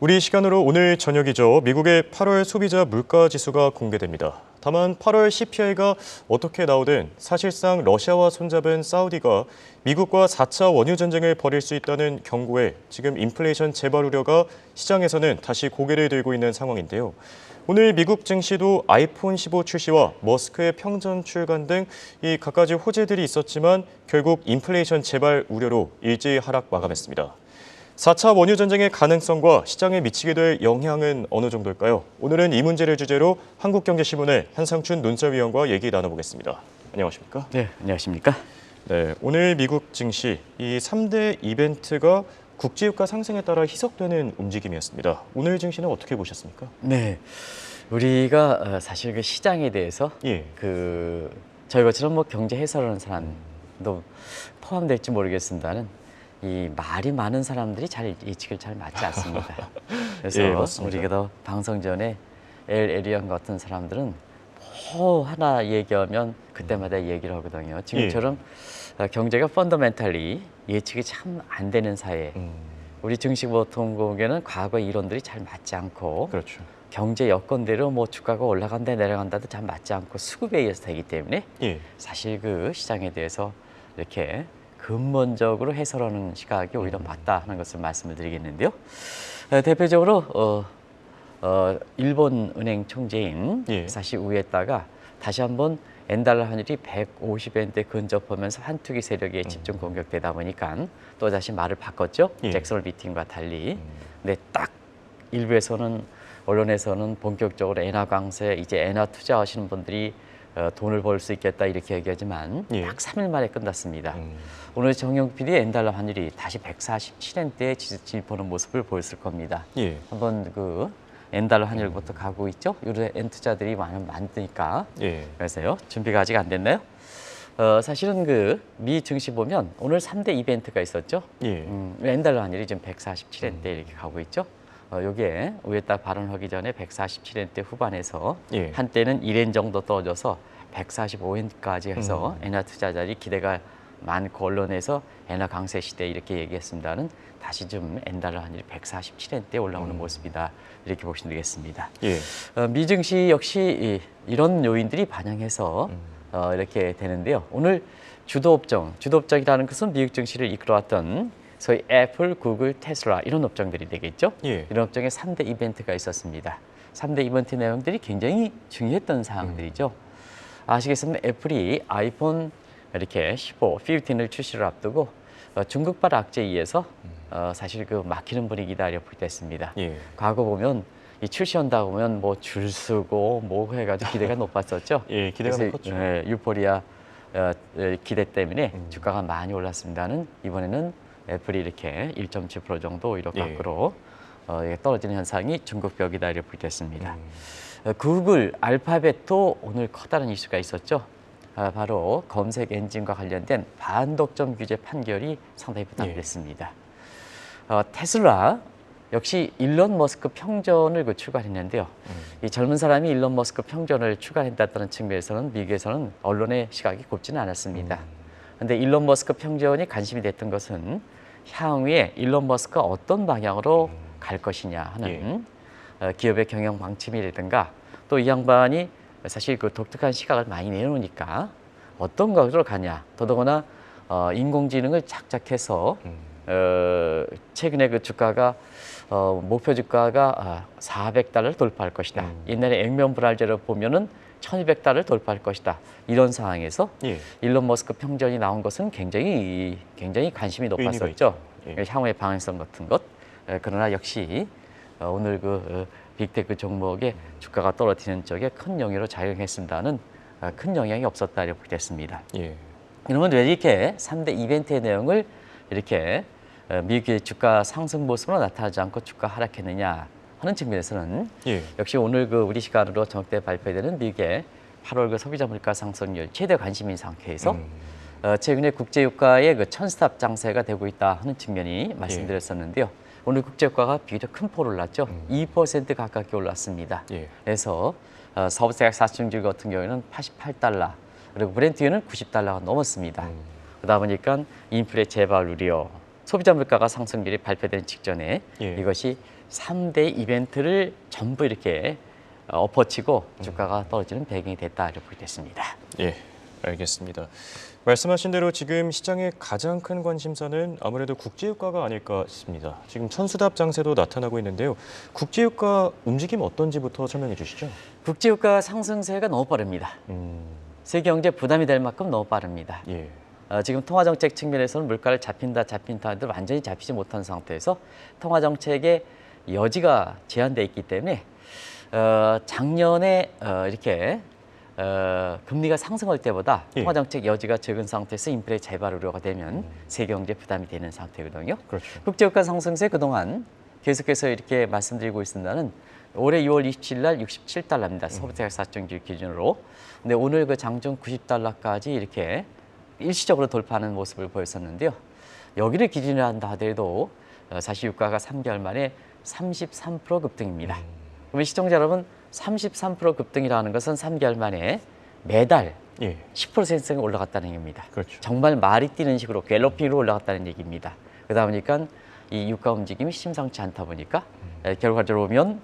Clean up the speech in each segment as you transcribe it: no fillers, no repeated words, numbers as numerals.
우리 시간으로 오늘 저녁이죠. 미국의 8월 소비자 물가 지수가 공개됩니다. 다만 8월 CPI가 어떻게 나오든 사실상 러시아와 손잡은 사우디가 미국과 4차 원유 전쟁을 벌일 수 있다는 경고에 지금 인플레이션 재발 우려가 시장에서는 다시 고개를 들고 있는 상황인데요. 오늘 미국 증시도 아이폰 15 출시와 머스크의 평전 출간 등 이 갖가지 호재들이 있었지만 결국 인플레이션 재발 우려로 일제히 하락 마감했습니다. 4차 원유 전쟁의 가능성과 시장에 미치게 될 영향은 어느 정도일까요? 오늘은 이 문제를 주제로 한국경제신문의 한상춘 논설위원과 얘기 나눠보겠습니다. 안녕하십니까? 네, 안녕하십니까? 네, 오늘 미국 증시 이 3대 이벤트가 국제유가 상승에 따라 희석되는 움직임이었습니다. 오늘 증시는 어떻게 보셨습니까? 네, 우리가 사실 그 시장에 대해서 저희 것처럼 뭐 경제 해설하는 사람도 포함될지 모르겠습니다는 이 말이 많은 사람들이 잘 예측을 잘 맞지 않습니다. 그래서 예, 맞습니다. 우리가 더 방송 전에 엘 에리언 같은 사람들은 뭐 하나 얘기하면 그때마다 얘기를 하거든요. 지금처럼 경제가 펀더멘탈리 예측이 참 안 되는 사회. 우리 증시 보통 보기에는 과거 이론들이 잘 맞지 않고 그렇죠. 경제 여건대로 뭐 주가가 올라간다 내려간다도 잘 맞지 않고 수급에 의해서 되기 때문에 예. 사실 그 시장에 대해서 이렇게 근본적으로 해설하는 시각이 오히려 맞다 하는 것을 말씀을 드리겠는데요. 대표적으로 일본 은행 총재인 사시 우에타가 다시 한번 엔달러 환율이 150엔대 근접하면서 한투기 세력에 집중 공격되다 보니까 또 다시 말을 바꿨죠. 잭슨 미팅과 달리. 근데 딱 일부에서는 언론에서는 본격적으로 엔화 강세, 이제 엔화 투자하시는 분들이 돈을 벌 수 있겠다 이렇게 얘기하지만 딱 3일 만에 끝났습니다. 오늘 정영 PD 엔달러 환율이 다시 147엔대에 진입하는 모습을 보였을 겁니다. 한번 그 엔달러 환율부터 가고 있죠. 요새 엔 투자들이 많으니까. 그래서요. 준비가 아직 안 됐나요? 사실은 그 미 증시 보면 오늘 3대 이벤트가 있었죠. 엔달러 환율이 지금 147엔대 이렇게 가고 있죠. 요게 우에타 발언하기 전에 147엔대 후반에서 한때는 1엔 정도 떨어져서 145엔까지 해서 엔화 투자자들이 기대가 많고 언론에서 엔화 강세 시대 이렇게 얘기했습니다는 다시 좀 엔달러 환율이 147엔대에 올라오는 모습이다 이렇게 보시면 되겠습니다. 미 증시 역시 이런 요인들이 반영해서 이렇게 되는데요. 오늘 주도업종이라는 것은 미국 증시를 이끌어왔던 소위 애플, 구글, 테슬라 이런 업종들이 되겠죠. 이런 업종에 3대 이벤트가 있었습니다. 3대 이벤트 내용들이 굉장히 중요했던 사항들이죠. 아시겠습니다. 애플이 아이폰 이렇게 15를 출시를 앞두고 중국발 악재에 의해서 사실 그 막히는 분위기다 이렇게 됐습니다. 과거 보면 이 출시한다고 하면 뭐 줄 서고 뭐 해가지고 기대가 높았었죠. 기대가 높았죠. 유포리아 기대 때문에 주가가 많이 올랐습니다는 이번에는 애플이 이렇게 1.7% 정도 오히려 밖으로 떨어지는 현상이 중국 벽이다 이렇게 보겠습니다. 구글, 알파벳도 오늘 커다란 이슈가 있었죠. 바로 검색 엔진과 관련된 반독점 규제 판결이 상당히 부담됐습니다. 테슬라 역시 일론 머스크 평전을 출간했는데요. 이 젊은 사람이 일론 머스크 평전을 출간했다는 측면에서는 미국에서는 언론의 시각이 곱지는 않았습니다. 그런데 일론 머스크 평전이 관심이 됐던 것은 향후에 일론 머스크가 어떤 방향으로 갈 것이냐 하는 기업의 경영 방침이라든가 또 이 양반이 사실 그 독특한 시각을 많이 내놓으니까 어떤 것으로 가냐. 더더구나 인공지능을 착착해서 최근에 그 주가가 목표 주가가 400달러를 돌파할 것이다. 옛날에 액면 불알제를 보면은 1200달러를 돌파할 것이다. 이런 상황에서 일론 머스크 평전이 나온 것은 굉장히 관심이 높았었죠. 향후의 방향성 같은 것. 그러나 역시 오늘 그 빅테크 종목의 주가가 떨어지는 쪽에 큰 영향으로 작용했습니다는 큰 영향이 없었다 이렇게 됐습니다. 그러면 왜 이렇게 3대 이벤트의 내용을 이렇게 미국의 주가 상승 모습으로 나타나지 않고 주가 하락했느냐 하는 측면에서는 역시 오늘 그 우리 시간으로 저녁 때 발표되는 미국의 8월 그 소비자 물가 상승률 최대 관심인 상태에서 최근에 국제유가의 그 천스탑 장세가 되고 있다 하는 측면이 말씀드렸었는데요. 오늘 국제유가가 비교적 큰 폭으로 올랐죠. 2% 가깝게 올랐습니다. 그래서 서브스택 사층주 같은 경우에는 88달러, 그리고 브렌트유는 90달러가 넘었습니다. 그러다 보니까 인플레 재발 우려, 소비자 물가가 상승률이 발표된 직전에 이것이 3대 이벤트를 전부 이렇게 엎어치고 주가가 떨어지는 배경이 됐다 이렇게 보겠습니다. 예, 알겠습니다. 말씀하신 대로 지금 시장의 가장 큰 관심사는 아무래도 국제유가가 아닐까 싶습니다. 지금 천수답 장세도 나타나고 있는데요. 국제유가 움직임 어떤지부터 설명해 주시죠. 국제유가 상승세가 너무 빠릅니다. 세계 경제 부담이 될 만큼 너무 빠릅니다. 예. 지금 통화정책 측면에서는 물가를 잡힌다 하는데 완전히 잡히지 못한 상태에서 통화정책의 여지가 제한되어 있기 때문에 작년에 이렇게 금리가 상승할 때보다 예. 통화정책 여지가 적은 상태에서 인플레 재발 우려가 되면 세계 경제 부담이 되는 상태거든요. 그렇죠. 국제유가 상승세 그동안 계속해서 이렇게 말씀드리고 있습니다는 올해 6월 27일 날 67달러입니다. 소비자가 사정지 기준으로. 근데 오늘 그 장중 90달러까지 이렇게 일시적으로 돌파하는 모습을 보였었는데요. 여기를 기준으로 한다 하더라도 사실 유가가 3개월 만에 33% 급등입니다. 그러면 시청자 여러분 33% 급등이라는 것은 3개월 만에 매달 예. 10%가 올라갔다는 얘기입니다. 그렇죠. 정말 말이 뛰는 식으로 갤러핑으로 올라갔다는 얘기입니다. 그러다 보니까 이 유가 움직임이 심상치 않다 보니까 결과적으로 보면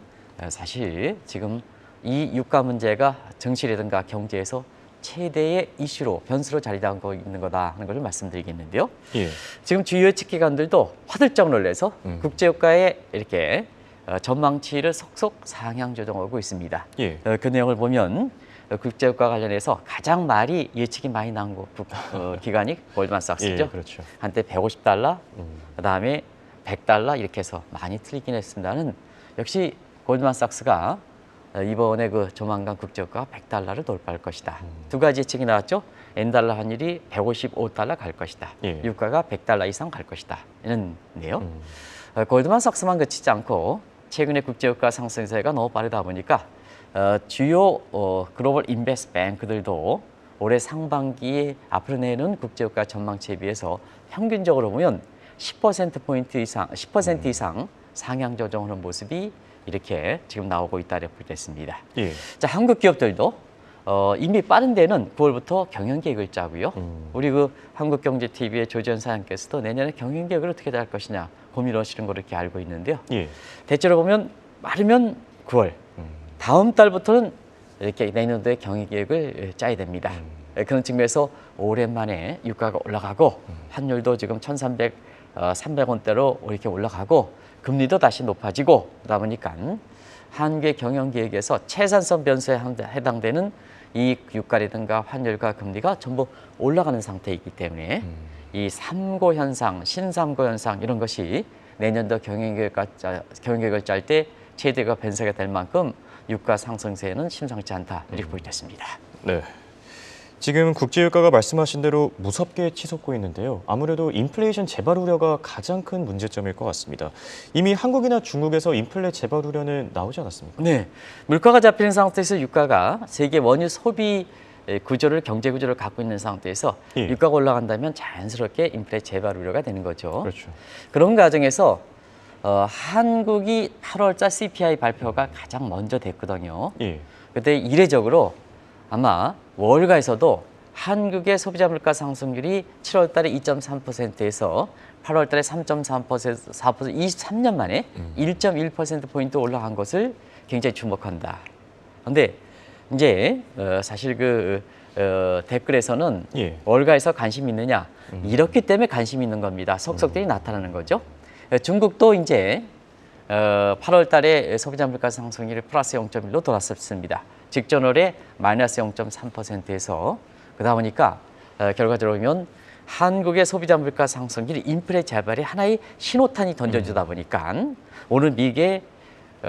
사실 지금 이 유가 문제가 정치라든가 경제에서 최대의 이슈로 변수로 자리 잡고 있는 거다 하는 것을 말씀드리겠는데요. 예. 지금 주요 측기관들도 화들짝 놀라서 국제유가에 이렇게 전망치를 속속 상향 조정하고 있습니다. 예. 그 내용을 보면 국제유가 관련해서 가장 말이 예측이 많이 나온 기관이 골드만삭스죠. 예, 그렇죠. 한때 150달러, 그다음에 100달러 이렇게 해서 많이 틀리긴 했습니다는 역시 골드만삭스가 이번에 그 조만간 국제유가가 100달러를 돌파할 것이다. 두 가지 예측이 나왔죠. 엔달러 환율이 155달러 갈 것이다. 예. 유가가 100달러 이상 갈 것이다. 이런데요. 골드만삭스만 그치지 않고 최근에 국제유가 상승세가 너무 빠르다 보니까 주요 글로벌 인베스트 뱅크들도 올해 상반기에 앞으로 내는 국제유가 전망치에 비해서 평균적으로 보면 10%포인트 이상, 10% 이상 상향 조정하는 모습이 이렇게 지금 나오고 있다고 보겠습니다. 예. 자, 한국 기업들도 이미 빠른 데는 9월부터 경영 계획을 짜고요. 우리 그 한국경제TV의 조지현 사장께서도 내년에 경영 계획을 어떻게 할 것이냐 고민하시는 걸 이렇게 알고 있는데요. 예. 대체로 보면 빠르면 9월, 다음 달부터는 이렇게 내년도에 경영 계획을 짜야 됩니다. 그런 측면에서 오랜만에 유가가 올라가고 환율도 지금 300원대로 이렇게 올라가고 금리도 다시 높아지고 그러다 보니까 한국의 경영 계획에서 최산선 변수에 해당되는 이 유가라든가 환율과 금리가 전부 올라가는 상태이기 때문에 이 삼고 현상, 신삼고 현상 이런 것이 내년도 경영 계획을 짤 때 최대가 변수가 될 만큼 유가 상승세는 심상치 않다 이렇게 보겠습니다. 네. 지금 국제유가가 말씀하신 대로 무섭게 치솟고 있는데요. 아무래도 인플레이션 재발 우려가 가장 큰 문제점일 것 같습니다. 이미 한국이나 중국에서 인플레 재발 우려는 나오지 않았습니까? 네, 물가가 잡히는 상태에서 유가가 세계 원유 소비 구조를 경제 구조를 갖고 있는 상태에서 예. 유가가 올라간다면 자연스럽게 인플레 재발 우려가 되는 거죠. 그렇죠. 그런 과정에서 한국이 8월자 CPI 발표가 가장 먼저 됐거든요. 예. 그때 이례적으로 아마 월가에서도 한국의 소비자 물가 상승률이 7월 달에 2.3%에서 8월 달에 3.3%, 23년 만에 1.1%포인트 올라간 것을 굉장히 주목한다. 그런데 이제 사실 그 댓글에서는 예. 월가에서 관심 있느냐 이렇기 때문에 관심 있는 겁니다. 속속들이 나타나는 거죠. 중국도 이제 8월 달에 소비자 물가 상승률이 플러스 0.1로 돌아섰습니다. 직전월에 마이너스 0.3%에서 그러다 보니까 결과적으로 보면 한국의 소비자 물가 상승률이 인플레 재발이 하나의 신호탄이 던져주다 보니까 오늘 미국의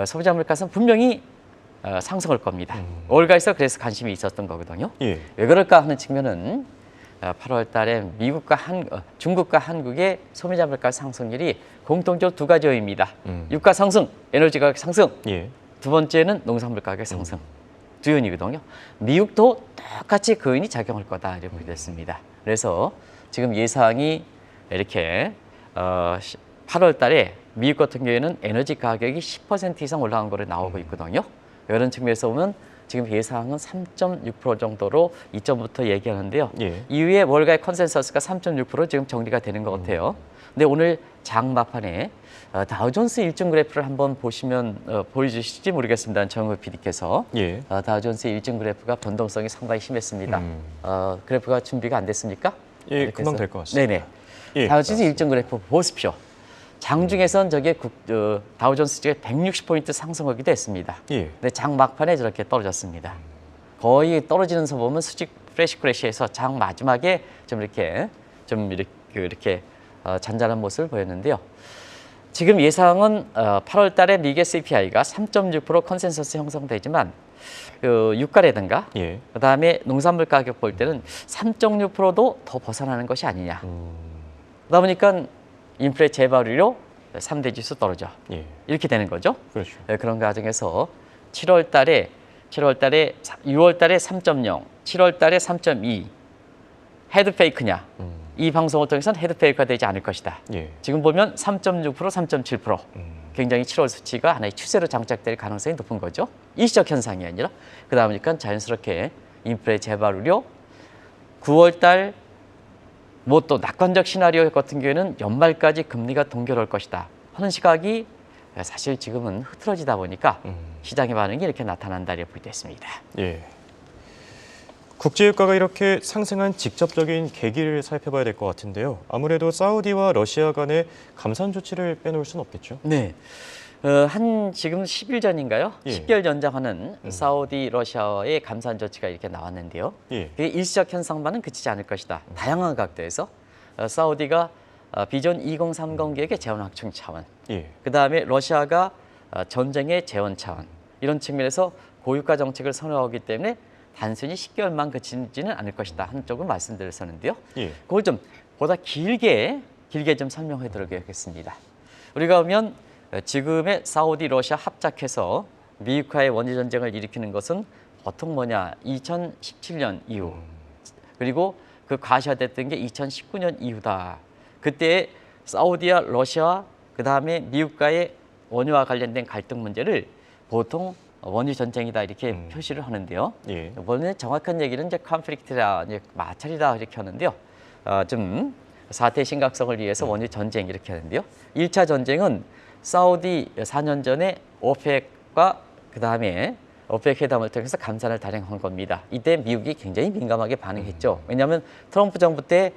소비자 물가는 분명히 상승할 겁니다. 월가에서 그래서 관심이 있었던 거거든요. 예. 왜 그럴까 하는 측면은 8월 달에 미국과 중국과 한국의 소비자 물가 상승률이 공통적으로 두 가지 요인입니다. 유가 상승, 에너지 가격 상승. 예. 두 번째는 농산물 가격 상승. 두 요인이거든요. 미국도 똑같이 그 요인이 작용할 거다 이렇게 됐습니다. 그래서 지금 예상이 이렇게 8월 달에 미국 같은 경우에는 에너지 가격이 10% 이상 올라간 거로 나오고 있거든요. 이런 측면에서 보면 지금 예상은 3.6% 정도로 이점부터 얘기하는데요. 예. 이후에 월가의 컨센서스가 3.6% 지금 정리가 되는 것 같아요. 근데 오늘 장 막판에 다우존스 일정 그래프를 한번 보시면 보여주실지 모르겠습니다. 정우 PD께서. 예. 다우존스 일정 그래프가 변동성이 상당히 심했습니다. 그래프가 준비가 안 됐습니까? 예, 이렇게 금방 해서. 될 것 같습니다. 네네. 예, 다우존스 일정 그래프 보십시오. 장중에선 저게 다우존스가 160포인트 상승하기도 했습니다. 예. 근데 장 막판에 저렇게 떨어졌습니다. 거의 떨어지는 서 보면 수직 프레시 크래시에서 장 마지막에 좀 이렇게 잔잔한 모습을 보였는데요. 지금 예상은 8월 달에 미국 CPI가 3.6% 컨센서스 형성되지만 유가라든가 예. 그다음에 농산물 가격 볼 때는 3.6%도 더 벗어나는 것이 아니냐. 그러다 보니까 인플레 재발휘로 3대 지수 떨어져. 예. 이렇게 되는 거죠. 그렇죠. 그런 과정에서 6월 달에 3.0, 7월 달에 3.2 헤드 페이크냐. 이 방송을 통해서는 헤드 페이크가 되지 않을 것이다. 예. 지금 보면 3.6%, 3.7% 굉장히 7월 수치가 하나의 추세로 장착될 가능성이 높은 거죠. 일시적 현상이 아니라 그러다 보니까 자연스럽게 인플레 재발 우려 9월 달 뭐 또 낙관적 시나리오 같은 경우에는 연말까지 금리가 동결할 것이다 하는 시각이 사실 지금은 흐트러지다 보니까 시장의 반응이 이렇게 나타난다 이렇게 볼 때 있습니다. 예. 국제유가가 이렇게 상승한 직접적인 계기를 살펴봐야 될 것 같은데요. 아무래도 사우디와 러시아 간의 감산 조치를 빼놓을 수는 없겠죠. 네. 지금 10일 전인가요? 예. 10개월 연장하는 사우디, 러시아의 감산 조치가 이렇게 나왔는데요. 예. 그게 일시적 현상만은 그치지 않을 것이다. 다양한 각도에서 사우디가 비전 2030 계획의 재원 확충 차원, 예. 그다음에 러시아가 전쟁의 재원 차원 이런 측면에서 고유가 정책을 선호하기 때문에 단순히 10개월만 그치지는 않을 것이다 하는 쪽을 말씀드렸었는데요. 예. 그걸 좀 보다 길게 좀 설명해 드리겠습니다. 우리가 보면 지금의 사우디 러시아 합작해서 미국과의 원유 전쟁을 일으키는 것은 보통 뭐냐 2017년 이후 그리고 그 가시화됐던 게 2019년 이후다. 그때 사우디와 러시아 그다음에 미국과의 원유와 관련된 갈등 문제를 보통 원유 전쟁이다 이렇게 표시를 하는데요. 예. 이번에 정확한 얘기는 이제 컨플릭트라 이제 마찰이다 이렇게 하는데요. 좀 사태의 심각성을 위해서 원유 전쟁 이렇게 하는데요. 1차 전쟁은 사우디 4년 전에 오펙과 그다음에 오펙 회담을 통해서 감산을 단행한 겁니다. 이때 미국이 굉장히 민감하게 반응했죠. 왜냐하면 트럼프 정부 때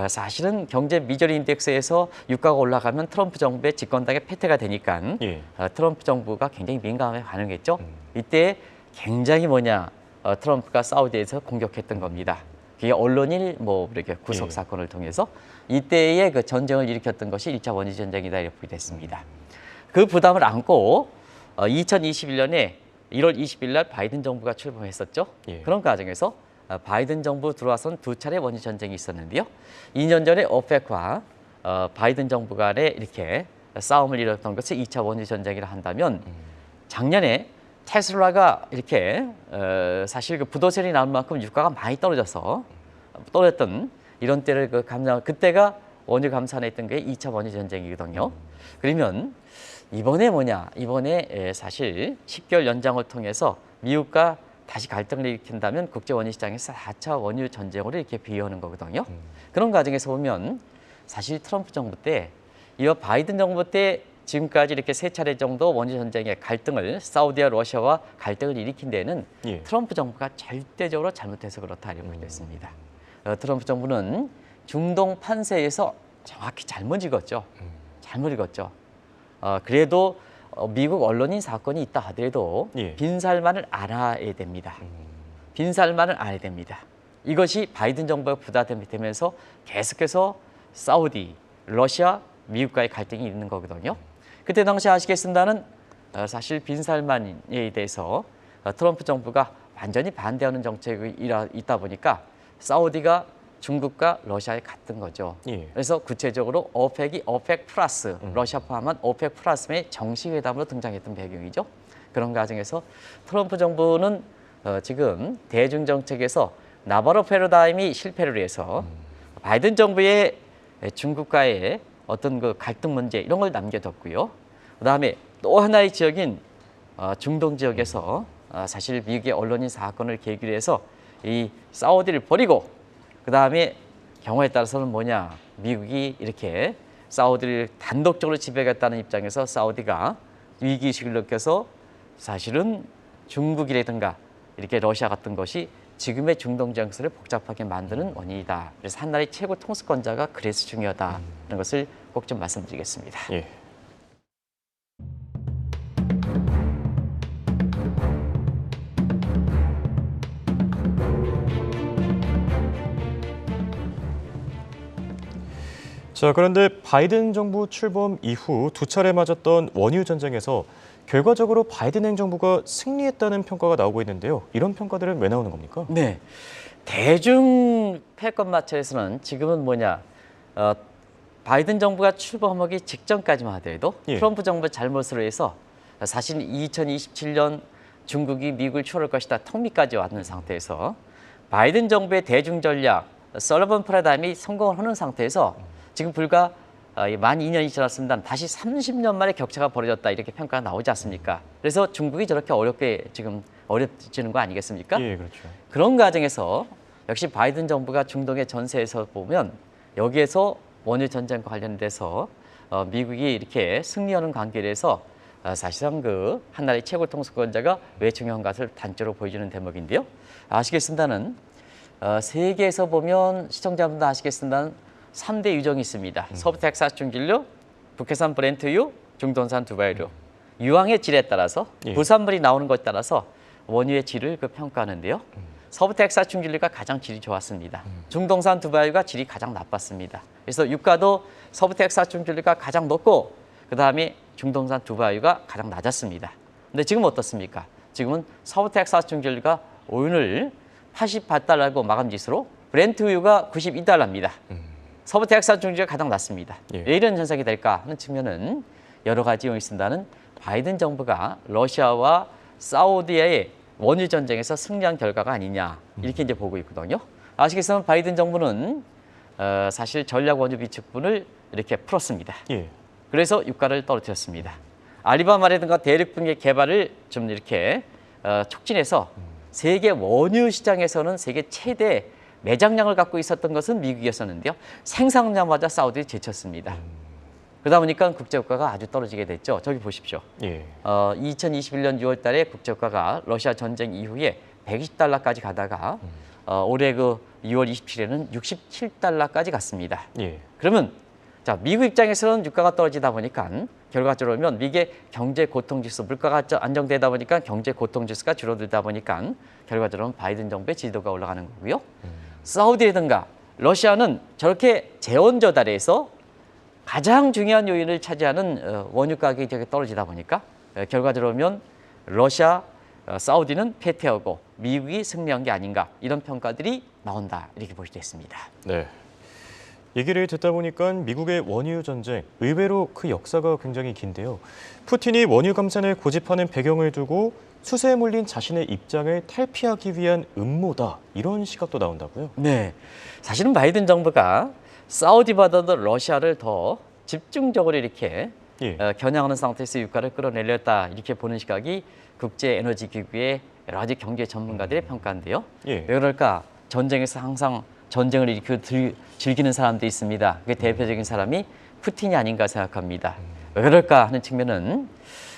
사실은 경제 미저리 인덱스에서 유가가 올라가면 트럼프 정부의 집권당의 패퇴가 되니까 예. 트럼프 정부가 굉장히 민감하게 반응했죠. 이때 굉장히 트럼프가 사우디에서 공격했던 겁니다. 그게 언론일 이렇게 구속 사건을 통해서 이때의 그 전쟁을 일으켰던 것이 1차 원유 전쟁이다 이렇게 됐습니다. 그 부담을 안고 2021년에 1월 20일 날 바이든 정부가 출범했었죠. 예. 그런 과정에서 바이든 정부 들어와서는 2차례 원유 전쟁이 있었는데요. 2년 전에 오펙과 바이든 정부 간에 이렇게 싸움을 일었던 것이 2차 원유 전쟁이라 한다면 작년에 테슬라가 이렇게 사실 그 부도셀이 나올 만큼 유가가 많이 떨어졌던 이런 때를 그때가 원유 감산했던 게 2차 원유 전쟁이거든요. 그러면 이번에 사실 10개월 연장을 통해서 미국과 다시 갈등을 일으킨다면 국제 원유 시장에서 4차 원유 전쟁으로 이렇게 비유하는 거거든요. 그런 과정에서 보면 사실 트럼프 정부 때 이와 바이든 정부 때 지금까지 이렇게 3차례 정도 원유 전쟁의 갈등을 사우디와 러시아와 갈등을 일으킨 데에는 예. 트럼프 정부가 절대적으로 잘못해서 그렇다 이렇게 보겠습니다. 트럼프 정부는 중동 판세에서 정확히 잘못 읽었죠. 그래도 미국 언론인 사건이 있다 하더라도 예. 빈살만을 알아야 됩니다. 빈살만을 알아야 됩니다. 이것이 바이든 정부가 부담되면서 계속해서 사우디, 러시아, 미국과의 갈등이 있는 거거든요. 그때 당시 아시겠습니다는 사실 빈살만에 대해서 트럼프 정부가 완전히 반대하는 정책이 있다 보니까 사우디가 중국과 러시아에 갔던 거죠. 예. 그래서 구체적으로 오펙이 오펙 플러스, 러시아 포함한 오펙 플러스의 정식 회담으로 등장했던 배경이죠. 그런 과정에서 트럼프 정부는 지금 대중 정책에서 나바로 패러다임이 실패를 해서 바이든 정부의 중국과의 어떤 그 갈등 문제 이런 걸 남겨뒀고요. 그다음에 또 하나의 지역인 중동 지역에서 사실 미국의 언론인 사건을 계기로 해서 이 사우디를 버리고 그 다음에 경우에 따라서는 뭐냐, 미국이 이렇게 사우디를 단독적으로 지배하겠다는 입장에서 사우디가 위기의식을 느껴서 사실은 중국이라든가 이렇게 러시아 같은 것이 지금의 중동 정세를 복잡하게 만드는 원인이다. 그래서 한 나라의 최고 통수권자가 그래서 중요하다는 것을 꼭 좀 말씀드리겠습니다. 예. 자, 그런데 바이든 정부 출범 이후 두 차례 맞았던 원유 전쟁에서 결과적으로 바이든 행정부가 승리했다는 평가가 나오고 있는데요. 이런 평가들은 왜 나오는 겁니까? 네, 대중 패권 마찰에서는 지금은 뭐냐, 바이든 정부가 출범하기 직전까지만 하더라도 예. 트럼프 정부 잘못으로 해서 사실 2027년 중국이 미국을 추월할 것이다 턱밑까지 왔는 상태에서 바이든 정부의 대중 전략 설리번 패러다임이 성공을 하는 상태에서 지금 불과 만 2년이 지났습니다. 다시 30년 만에 격차가 벌어졌다 이렇게 평가가 나오지 않습니까? 그래서 중국이 저렇게 어렵게 지금 어렵지는 거 아니겠습니까? 예, 그렇죠. 그런 과정에서 역시 바이든 정부가 중동의 전세에서 보면 여기에서 원유 전쟁과 관련돼서 미국이 이렇게 승리하는 관계에 대해서 사실상 그 한 나라의 최고 통수권자가 왜 중요한 것을 단적으로 보여주는 대목인데요. 아시겠습니다는 세계에서 보면 시청자분도 아시겠습니다는 3대 유정이 있습니다. 서부 텍사스 중진료, 북해산 브렌트유, 중동산 두바이유. 유황의 질에 따라서 예. 부산물이 나오는 것에 따라서 원유의 질을 평가하는데요. 서부 텍사스 중진료가 가장 질이 좋았습니다. 중동산 두바이유가 질이 가장 나빴습니다. 그래서 유가도 서부 텍사스 중진료가 가장 높고 그 다음에 중동산 두바이유가 가장 낮았습니다. 근데 지금 어떻습니까? 지금은 서부 텍사스 중진료가 오늘 88달러고 마감지수로 브렌트유가 92달러입니다. 서부 텍사스 중진료가 가장 낮습니다. 예. 왜 이런 현상이 될까 하는 측면은 여러 가지 요인이 있습니다는 바이든 정부가 러시아와 사우디의 원유 전쟁에서 승리한 결과가 아니냐 이렇게 이제 보고 있거든요. 아시겠지만 바이든 정부는 사실 전략 원유 비축분을 이렇게 풀었습니다. 예. 그래서 유가를 떨어뜨렸습니다. 알리바마라든가 대륙분계 개발을 좀 이렇게 촉진해서 세계 원유 시장에서는 세계 최대 매장량을 갖고 있었던 것은 미국이었었는데요. 생산량마다 사우디를 제쳤습니다. 그러다 보니까 국제유가가 아주 떨어지게 됐죠. 저기 보십시오. 예. 2021년 6월 달에 국제유가가 러시아 전쟁 이후에 120달러까지 가다가 올해 그 6월 27일에는 67달러까지 갔습니다. 예. 그러면 자, 미국 입장에서는 유가가 떨어지다 보니까 결과적으로 보면 미국의 경제 고통 지수, 물가가 안정되다 보니까 경제 고통 지수가 줄어들다 보니까 결과적으로 바이든 정부의 지지도가 올라가는 거고요. 사우디라든가 러시아는 저렇게 재원 조달에서 가장 중요한 요인을 차지하는 원유 가격이 되게 떨어지다 보니까 결과적으로 보면 러시아, 사우디는 패퇴하고 미국이 승리한 게 아닌가 이런 평가들이 나온다 이렇게 볼 수 있습니다. 네. 얘기를 듣다 보니까 미국의 원유 전쟁, 의외로 그 역사가 굉장히 긴데요. 푸틴이 원유 감산을 고집하는 배경을 두고 수세에 몰린 자신의 입장을 탈피하기 위한 음모다. 이런 시각도 나온다고요? 네, 사실은 바이든 정부가 사우디보다도 러시아를 더 집중적으로 이렇게 예. 겨냥하는 상태에서 유가를 끌어내렸다 이렇게 보는 시각이 국제에너지기구의 여러 가지 경제 전문가들의 평가인데요. 예. 왜 그럴까? 전쟁에서 항상 전쟁을 이렇게 즐기는 사람도 있습니다. 그게 대표적인 사람이 푸틴이 아닌가 생각합니다. 왜 그럴까 하는 측면은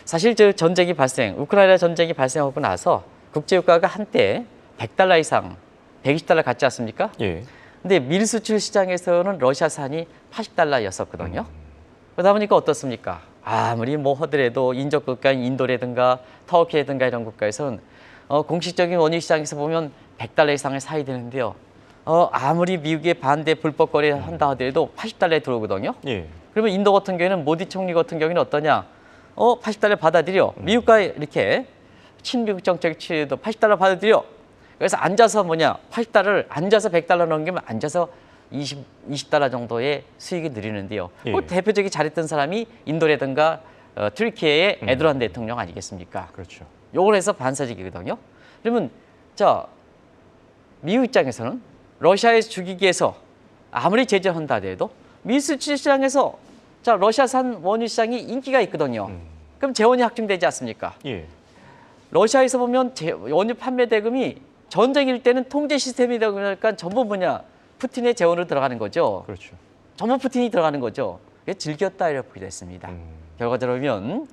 사실 저 전쟁이 우크라이나 전쟁이 발생하고 나서 국제유가가 한때 100달러 이상, 120달러 갔지 않습니까? 예. 근데 밀수출 시장에서는 러시아산이 80달러였었거든요. 그러다 보니까 어떻습니까? 아무리 뭐 하더라도 인접 국가인 인도라든가 터키라든가 이런 국가에서는 공식적인 원유 시장에서 보면 100달러 이상을 사야 되는데요. 아무리 미국의 반대 불법 거래를 한다 하더라도 80달러에 들어오거든요. 예. 그러면 인도 같은 경우에는 모디 총리 같은 경우에는 어떠냐? 80달러 받아들여. 미국과 이렇게 친미국 정책 취해도 80달러 받아들여. 그래서 앉아서 80달러를 앉아서 100달러 넘기면 앉아서 20달러 정도의 수익이 누리는데요. 예. 대표적인 잘했던 사람이 인도라든가 튀르키예의 에르도안 대통령 아니겠습니까? 그렇죠. 요걸 해서 반사적이거든요. 그러면 자, 미국 입장에서는 러시아에서 죽이기 위해서 아무리 제재를 한다 해도 밀수출 시장에서 자, 러시아산 원유 시장이 인기가 있거든요. 그럼 재원이 확충되지 않습니까? 예. 러시아에서 보면 원유 판매 대금이 전쟁일 때는 통제 시스템이다 보니까 전부 뭐냐 푸틴의 재원으로 들어가는 거죠. 그렇죠. 전부 푸틴이 들어가는 거죠. 이게 즐겼다 이렇게 됐습니다. 결과적으로 보면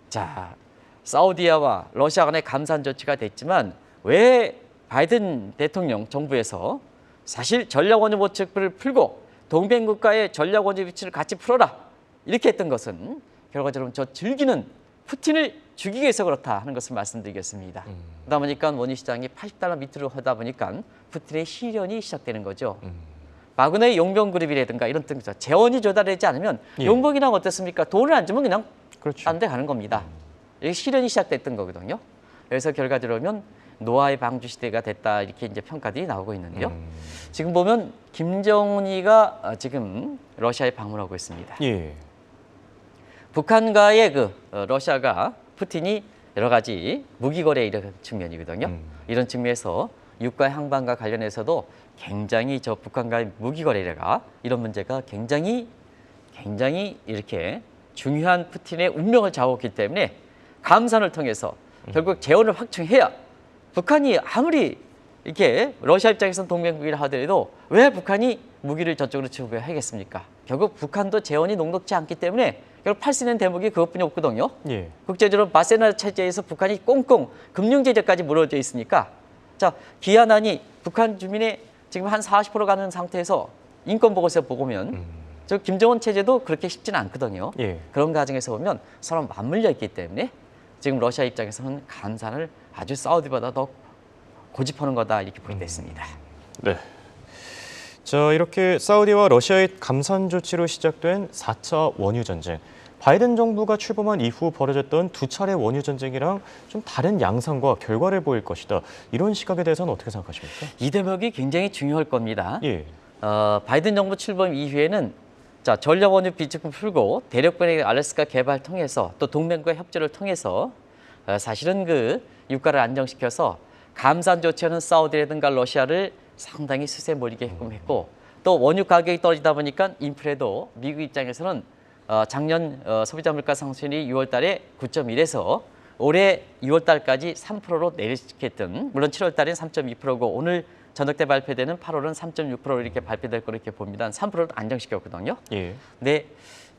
자 사우디아와 러시아 간의 감산 조치가 됐지만 왜 바이든 대통령 정부에서 사실 전략 원유 보축을 풀고 동맹 국가의 전략 원유 비치를 같이 풀어라 이렇게 했던 것은 결과적으로 저 즐기는 푸틴을 죽이기 위해서 그렇다 하는 것을 말씀드리겠습니다. 그러다 보니까 원유 시장이 80달러 밑으로 하다 보니까 푸틴의 시련이 시작되는 거죠. 바그너의 용병그룹이라든가 이런 등에서 재원이 조달되지 않으면 예. 용병이랑 어떻습니까? 돈을 안 주면 그냥 그렇죠. 딴 데 가는 겁니다. 이게 시련이 시작됐던 거거든요. 그래서 결과적으로 보면 노아의 방주 시대가 됐다 이렇게 이제 평가들이 나오고 있는데요. 지금 보면 김정은이가 지금 러시아에 방문하고 있습니다. 예. 북한과의 러시아가 푸틴이 여러 가지 무기 거래 이런 측면이거든요. 이런 측면에서 육가 향방과 관련해서도 굉장히 저 북한과의 무기 거래가 이런 문제가 굉장히 이렇게 중요한 푸틴의 운명을 좌우했기 때문에 감산을 통해서 결국 재원을 확충해야 북한이 아무리 이렇게 러시아 입장에서는 동맹국이라 하더라도 왜 북한이 무기를 저쪽으로 지원하겠습니까? 결국 북한도 재원이 녹록지 않기 때문에 결국 팔 수 있는 대목이 그것뿐이 없거든요. 예. 국제적으로 바세나 체제에서 북한이 꽁꽁 금융 제재까지 무너져 있으니까 자 기한안이 북한 주민의 지금 한 40% 가는 상태에서 인권 보고서 보면 저 김정은 체제도 그렇게 쉽지는 않거든요. 예. 그런 과정에서 보면 서로 맞물려 있기 때문에 지금 러시아 입장에서는 감산을 아주 사우디보다 더 고집하는 거다 이렇게 보겠습니다. 네. 자, 이렇게 사우디와 러시아의 감산 조치로 시작된 4차 원유 전쟁. 바이든 정부가 출범한 이후 벌어졌던 두 차례 원유 전쟁이랑 좀 다른 양상과 결과를 보일 것이다. 이런 시각에 대해서는 어떻게 생각하십니까? 이 대목이 굉장히 중요할 겁니다. 예. 바이든 정부 출범 이후에는 자 전략 원유 비축을 풀고 대륙변의 알래스카 개발 통해서 또 동맹과 협조를 통해서 사실은 그 유가를 안정시켜서 감산 조치하는 사우디라든가 러시아를 상당히 수세 몰리게끔 했고 또 원유 가격이 떨어지다 보니까 인플레도 미국 입장에서는 작년 소비자 물가 상승률이 6월 달에 9.1에서 올해 6월 달까지 3%로 내리켰던 물론 7월 달에는 3.2%고 오늘 저녁 때 발표되는 8월은 3.6%로 이렇게 발표될 거로 이렇게 봅니다. 3%를 안정시켰거든요. 예. 근데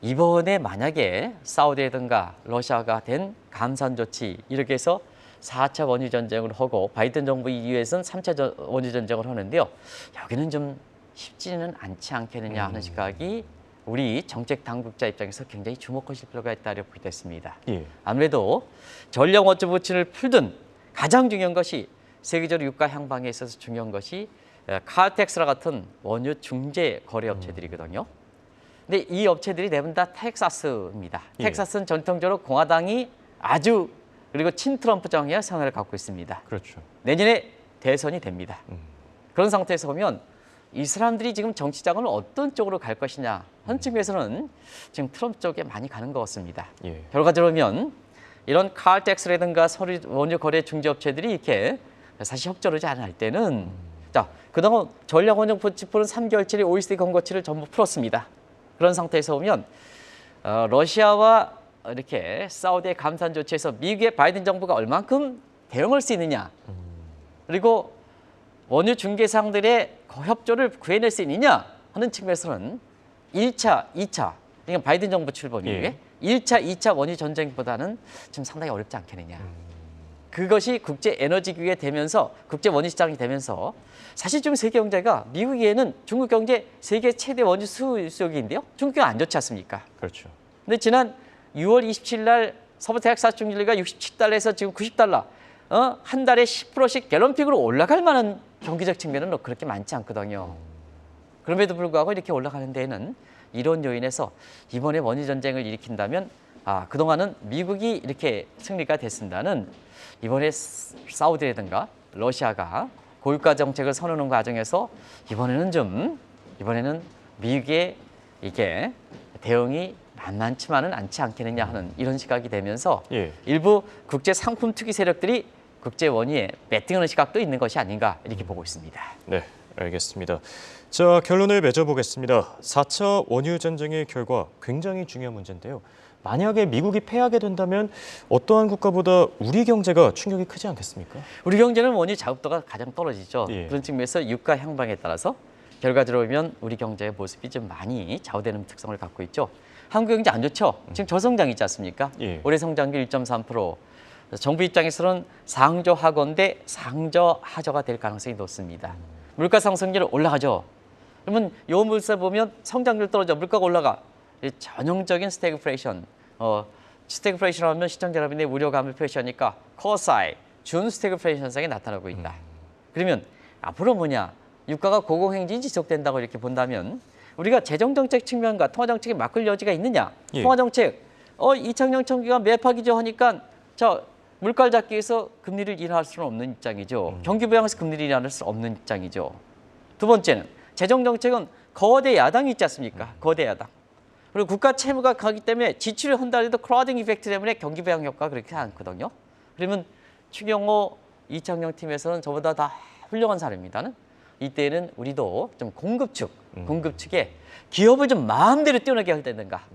이번에 만약에 사우디라든가 러시아가 된 감산 조치 이렇게 해서 4차 원유 전쟁을 하고 바이든 정부 이후에서는 3차 원유 전쟁을 하는데요. 여기는 좀 쉽지는 않지 않겠느냐 하는 시각이 우리 정책 당국자 입장에서 굉장히 주목하실 필요가 있다고 보겠습니다. 예. 아무래도 전력 원유 부치를 풀든 가장 중요한 것이 세계적으로 유가 향방에 있어서 중요한 것이 칼텍스라 같은 원유 중재 거래 업체들이거든요. 근데 이 업체들이 대부분 다 텍사스입니다. 예. 텍사스는 전통적으로 공화당이 아주 그리고 친트럼프 정의 성향을 갖고 있습니다. 그렇죠. 내년에 대선이 됩니다. 그런 상태에서 보면 이 사람들이 지금 정치 자금을 어떤 쪽으로 갈 것이냐 하는 측면에서는 지금 트럼프 쪽에 많이 가는 것 같습니다. 예. 결과적으로 보면 이런 칼텍스라든가 원유 거래 중재 업체들이 이렇게 사실 협조를 하지 않을 때는 자 그동안 전략 원유 부치풀은 3개월치의 OECD 권고치를 전부 풀었습니다. 그런 상태에서 보면 러시아와 이렇게 사우디의 감산 조치에서 미국의 바이든 정부가 얼만큼 대응할 수 있느냐 그리고 원유 중개상들의 협조를 구해낼 수 있느냐 하는 측면에서는 1차, 2차 그러니까 바이든 정부 출범 이후에 1차, 2차 원유 전쟁보다는 좀 상당히 어렵지 않겠느냐. 그것이 국제 에너지 기구에 되면서 국제 원유 시장이 되면서 사실 지금 세계 경제가 미국에는 중국 경제 세계 최대 원유 수요국인데요. 중국 경제 안 좋지 않습니까? 그렇죠. 근데 지난 6월 27일 날 서부 텍사스 중진리가 67달러에서 지금 90달러 한 달에 10%씩 갤런픽으로 올라갈 만한 경기적 측면은 그렇게 많지 않거든요. 그럼에도 불구하고 이렇게 올라가는 데에는 이런 요인에서 이번에 원유 전쟁을 일으킨다면 그동안은 미국이 이렇게 승리가 됐습니다는 이번에 사우디라든가 러시아가 고유가 정책을 선언하는 과정에서 이번에는 미국의 이게 대응이 만만치만은 않지 않겠느냐 하는 이런 시각이 되면서 예. 일부 국제 상품 투기 세력들이 국제 원유에 베팅하는 시각도 있는 것이 아닌가 이렇게 보고 있습니다. 네, 알겠습니다. 자, 결론을 맺어보겠습니다. 4차 원유 전쟁의 결과 굉장히 중요한 문제인데요. 만약에 미국이 패하게 된다면 어떠한 국가보다 우리 경제가 충격이 크지 않겠습니까? 우리 경제는 원유 자급도가 가장 떨어지죠. 예. 그런 측면에서 유가 향방에 따라서 결과적으로 보면 우리 경제의 모습이 좀 많이 좌우되는 특성을 갖고 있죠. 한국 경제 안 좋죠. 지금 저성장이지 않습니까? 예. 올해 성장률 1.3%. 정부 입장에서는 상저하건대 상저하저가 될 가능성이 높습니다. 물가 상승률 올라가죠. 그러면 요 물세 보면 성장률 떨어져 물가가 올라가. 이 전형적인 스태그플레이션. 스태그플레이션 하면 시청자 여러분의 우려감을 표시하니까 코사이, 준 스태그플레이션 현상이 나타나고 있다. 그러면 앞으로 뭐냐? 유가가 고공행진이 지속된다고 이렇게 본다면 우리가 재정정책 측면과 통화정책이 맞을 여지가 있느냐? 예. 통화정책, 이창용 총리가 매파기죠 하니까 자 물가를 잡기 위해서 금리를 인하할 수는 없는 입장이죠. 경기 부양에서 금리를 인하할 수 없는 입장이죠. 두 번째는 재정정책은 거대 야당이 있지 않습니까? 거대 야당. 그리고 국가 채무가 가기 때문에 지출을 한다해도 크라우딩 이펙트 때문에 경기 부양 효과가 그렇게 않거든요. 그러면 추경호, 이창용 팀에서는 저보다 다 훌륭한 사람입니다는. 이때는 우리도 좀 공급 측에 기업을 좀 마음대로 뛰어나게 할 때든가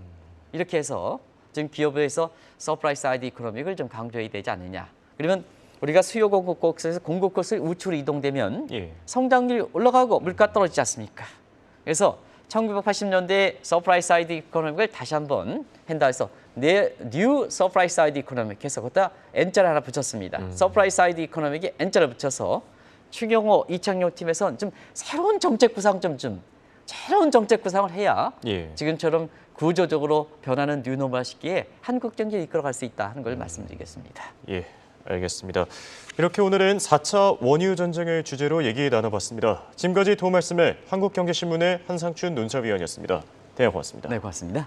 이렇게 해서 지금 기업에서 서프라이즈 사이드 이코노믹을 좀 강조해야 되지 않느냐. 그러면 우리가 수요 공급 곳에서 공급 곳을 우측으로 이동되면 예. 성장률이 올라가고 물가 떨어지지 않습니까? 그래서 1980년대 서프라이즈 사이드 이코노믹을 다시 한번 한다 해서 뉴 서프라이즈 사이드 이코노믹 해서 거기다 N자를 하나 붙였습니다. 서프라이즈 사이드 이코노믹에 N자를 붙여서 추경호, 이창용 팀에서는 좀 새로운 정책 구상을 해야 예. 지금처럼 구조적으로 변하는 뉴노멀 시기에 한국 경제를 이끌어갈 수 있다 하는 걸 말씀드리겠습니다. 예, 알겠습니다. 이렇게 오늘은 4차 원유 전쟁을 주제로 얘기 나눠봤습니다. 지금까지 도움 말씀에 한국경제신문의 한상춘 논사위원이었습니다. 대화 고맙습니다. 네, 고맙습니다.